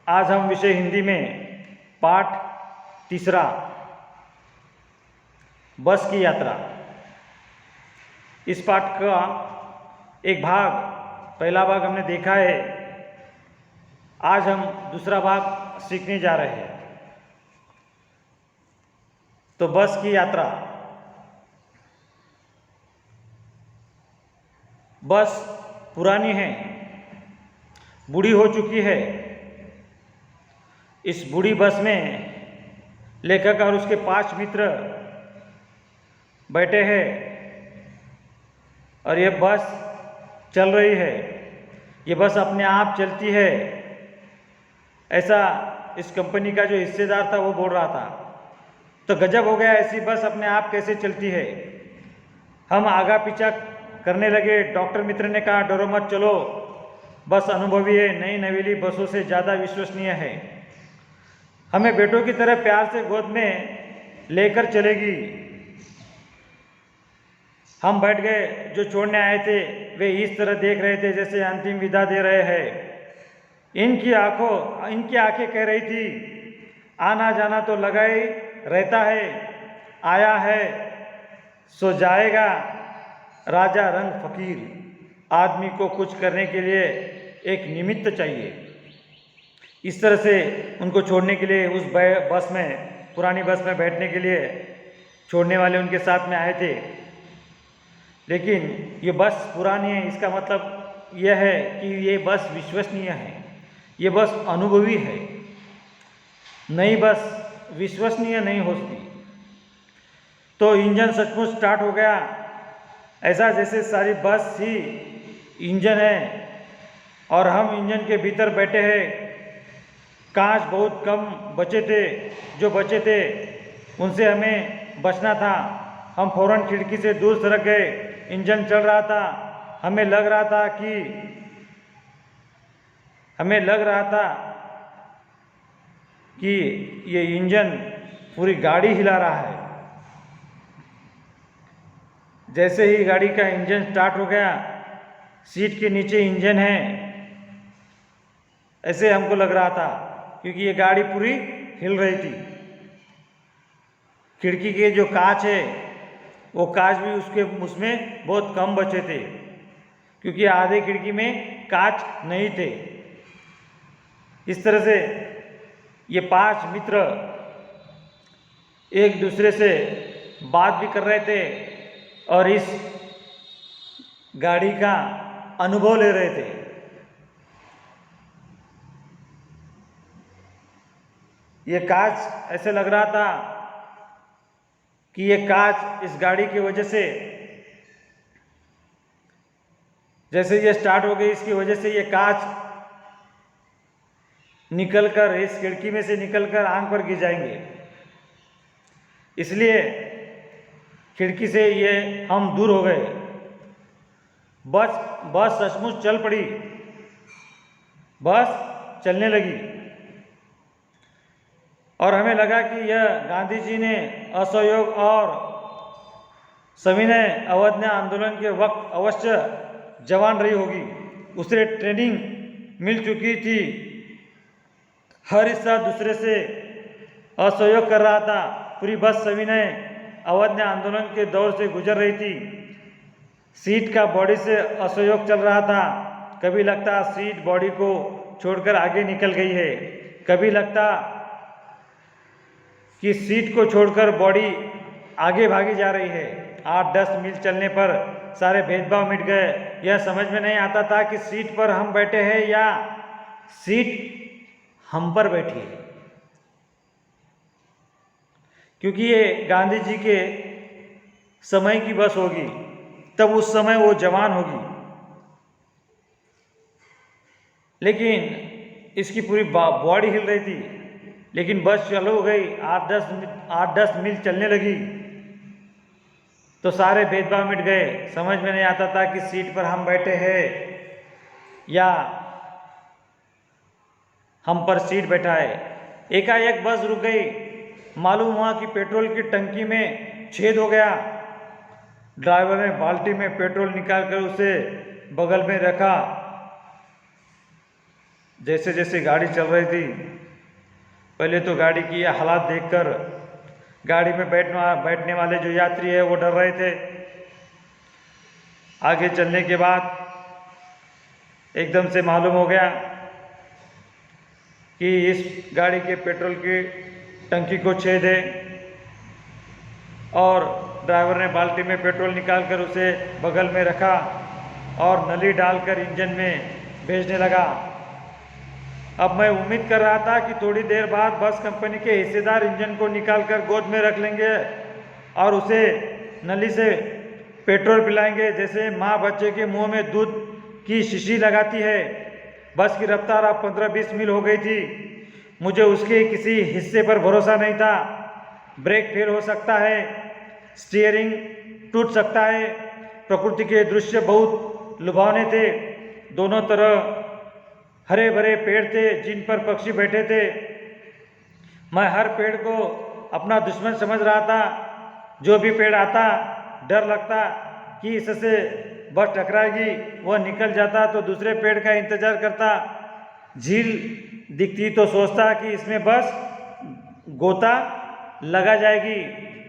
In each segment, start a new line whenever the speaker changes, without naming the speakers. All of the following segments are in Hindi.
आज हम विषय हिंदी में पाठ तीसरा बस की यात्रा, इस पाठ का एक भाग, पहला भाग हमने देखा है। आज हम दूसरा भाग सीखने जा रहे हैं। तो बस की यात्रा। बस पुरानी है, बूढ़ी हो चुकी है। इस बूढ़ी बस में लेखक और उसके 5 मित्र बैठे हैं और ये बस चल रही है। ये बस अपने आप चलती है, ऐसा इस कंपनी का जो हिस्सेदार था वो बोल रहा था। तो गजब हो गया, ऐसी बस अपने आप कैसे चलती है। हम आगा पीछा करने लगे। डॉक्टर मित्र ने कहा, डरो मत, चलो, बस अनुभवी है, नई नवेली बसों से ज़्यादा विश्वसनीय है, हमें बेटों की तरह प्यार से गोद में लेकर चलेगी। हम बैठ गए। जो छोड़ने आए थे वे इस तरह देख रहे थे जैसे अंतिम विदा दे रहे हैं। इनकी आंखें कह रही थी, आना जाना तो लगा ही रहता है, आया है सो जाएगा, राजा रंग फकीर। आदमी को कुछ करने के लिए एक निमित्त चाहिए। इस तरह से उनको छोड़ने के लिए उस बस में, पुरानी बस में बैठने के लिए छोड़ने वाले उनके साथ में आए थे। लेकिन ये बस पुरानी है, इसका मतलब यह है कि ये बस विश्वसनीय है, ये बस अनुभवी है। नई बस विश्वसनीय नहीं होती। तो इंजन सचमुच स्टार्ट हो गया, ऐसा जैसे सारी बस ही इंजन है और हम इंजन के भीतर बैठे हैं। कांच बहुत कम बचे थे, जो बचे थे उनसे हमें बचना था। हम फौरन खिड़की से दूर सरक गए। इंजन चल रहा था। हमें लग रहा था कि ये इंजन पूरी गाड़ी हिला रहा है। जैसे ही गाड़ी का इंजन स्टार्ट हो गया, सीट के नीचे इंजन है ऐसे हमको लग रहा था, क्योंकि ये गाड़ी पूरी हिल रही थी। खिड़की के जो कांच है वो कांच भी उसमें बहुत कम बचे थे, क्योंकि आधे खिड़की में कांच नहीं थे। इस तरह से ये 5 मित्र एक दूसरे से बात भी कर रहे थे और इस गाड़ी का अनुभव ले रहे थे। ये कांच ऐसे लग रहा था कि ये कांच इस गाड़ी की वजह से, जैसे ये स्टार्ट हो गई, इसकी वजह से ये कांच निकलकर, इस खिड़की में से निकलकर आंख पर गिर जाएंगे। इसलिए खिड़की से ये हम दूर हो गए। बस सचमुच चल पड़ी, बस चलने लगी और हमें लगा कि यह गांधी जी ने असहयोग और सविनय अवज्ञा आंदोलन के वक्त अवश्य जवान रही होगी। उसे ट्रेनिंग मिल चुकी थी। हर हिस्सा दूसरे से असहयोग कर रहा था। पूरी बस सविनय अवज्ञा आंदोलन के दौर से गुजर रही थी। सीट का बॉडी से असहयोग चल रहा था। कभी लगता सीट बॉडी को छोड़कर आगे निकल गई है, कभी लगता कि सीट को छोड़कर बॉडी आगे भागी जा रही है। 8-10 मील चलने पर सारे भेदभाव मिट गए। यह समझ में नहीं आता था कि सीट पर हम बैठे हैं या सीट हम पर बैठी है, क्योंकि ये गांधी जी के समय की बस होगी, तब उस समय वो जवान होगी। लेकिन इसकी पूरी बॉडी हिल रही थी। लेकिन बस चालू हो गई, 8-10 मील चलने लगी तो सारे भेदभाव मिट गए। समझ में नहीं आता था कि सीट पर हम बैठे हैं या हम पर सीट बैठा है। एकाएक बस रुक गई। मालूम हुआ कि पेट्रोल की टंकी में छेद हो गया। ड्राइवर ने बाल्टी में पेट्रोल निकालकर उसे बगल में रखा। जैसे जैसे गाड़ी चल रही थी, पहले तो गाड़ी की ये हालात देखकर गाड़ी में बैठने वाले जो यात्री है वो डर रहे थे। आगे चलने के बाद एकदम से मालूम हो गया कि इस गाड़ी के पेट्रोल की टंकी को छेद है और ड्राइवर ने बाल्टी में पेट्रोल निकालकर उसे बगल में रखा और नली डालकर इंजन में भेजने लगा। अब मैं उम्मीद कर रहा था कि थोड़ी देर बाद बस कंपनी के हिस्सेदार इंजन को निकालकर गोद में रख लेंगे और उसे नली से पेट्रोल पिलाएंगे, जैसे माँ बच्चे के मुंह में दूध की शीशी लगाती है। बस की रफ्तार अब 15-20 मील हो गई थी। मुझे उसके किसी हिस्से पर भरोसा नहीं था। ब्रेक फेल हो सकता है, स्टीयरिंग टूट सकता है। प्रकृति के दृश्य बहुत लुभावने थे। दोनों तरफ हरे भरे पेड़ थे जिन पर पक्षी बैठे थे। मैं हर पेड़ को अपना दुश्मन समझ रहा था। जो भी पेड़ आता डर लगता कि इससे बस टकराएगी, वह निकल जाता तो दूसरे पेड़ का इंतजार करता। झील दिखती तो सोचता कि इसमें बस गोता लगा जाएगी,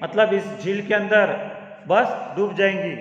मतलब इस झील के अंदर बस डूब जाएंगी।